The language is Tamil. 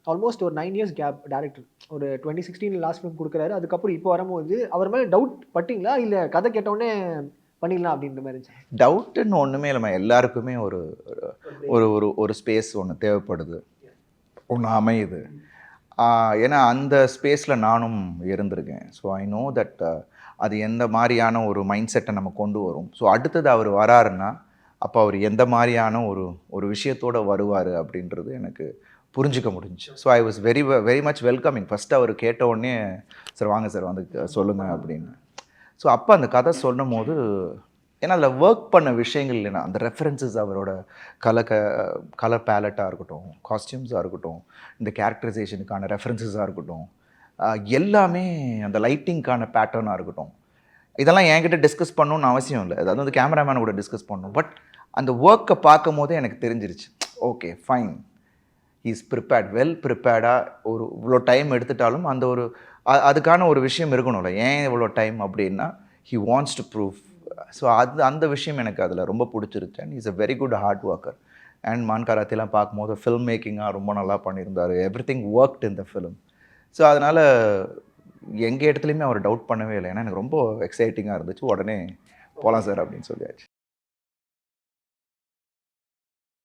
ஆல்மோஸ்ட் ஒரு 9 இயர்ஸ் கேப் டேரக்டர். ஒரு 2016 லாஸ்ட் ஃபிலிம் குடுக்குறாரு. அதுக்கப்புறம் இப்போ வரும்போது அவர் மேல டவுட் பட்டீங்களா? இல்ல கதை கேட்டவுடனே பண்ணிடலாம் அப்படின்ற மாரி இருந்துச்சா? டவுட்டுன்னு ஒண்ணுமே இல்லம்மா. எல்லாருக்குமே ஒரு ஒரு ஒரு ஒரு ஸ்பேஸ் ஒண்ணு தேவைப்படுது. ஒண்ணு அமையுது. ஏன்னா அந்த ஸ்பேஸ்ல நானும் இருந்திருக்கேன். ஸோ ஐ நோ தட் அது எந்த மாரியான ஒரு மைண்ட் செட்டை நம்ம கொண்டு வரும். ஸோ அடுத்தது அவர் வராருன்னா, அப்போ அவர் எந்த மாரியான ஒரு ஒரு விஷயத்தோட வருவாரு அப்படின்றது எனக்கு புரிஞ்சுக்க முடிஞ்சுச்சு. So I was very much welcoming. First அவர் கேட்ட உடனே, "சார் வாங்க சார் வந்து சொல்லுங்க" அப்படின்னு. ஸோ அப்போ அந்த கதை சொல்லும்போது, ஏன்னா அதில் ஒர்க் பண்ண விஷயங்கள் இல்லைனா அந்த ரெஃபரன்சஸ் அவரோட கலர் பேலட்டாக இருக்கட்டும், காஸ்டியூம்ஸாக இருக்கட்டும், இந்த கேரக்டரைசேஷனுக்கான ரெஃபரன்சஸாக இருக்கட்டும், எல்லாமே அந்த லைட்டிங்க்கான பேட்டர்னாக இருக்கட்டும், இதெல்லாம் என்கிட்ட டிஸ்கஸ் பண்ணணும்னு அவசியம் இல்லை. அதாவது வந்து கேமராமேன் கூட டிஸ்கஸ் பண்ணணும். பட் அந்த ஒர்க்கை பார்க்கும் போதே எனக்கு தெரிஞ்சிருச்சு. Okay fine, is prepared, well ப்ரிப்பேர்டாக ஒரு இவ்வளோ டைம் எடுத்துட்டாலும் அந்த ஒரு அதுக்கான ஒரு விஷயம் இருக்கணும்ல. ஏன் இவ்வளோ டைம் அப்படின்னா, he wants to prove. So அந்த விஷயம் எனக்கு அதில் ரொம்ப பிடிச்சிருச்சு. And is a very good hard worker. And மான் கராத்தேலாம் பார்க்கும்போது ஃபில்ம் மேக்கிங்காக ரொம்ப நல்லா பண்ணியிருந்தார். Everything worked in the film. So அதனால் எங்கள் இடத்துலையுமே அவர் டவுட் பண்ணவே இல்லை. ஏன்னா எனக்கு ரொம்ப எக்ஸைட்டிங்காக இருந்துச்சு. உடனே போகலாம் சார் அப்படின்னு சொல்லியாச்சு.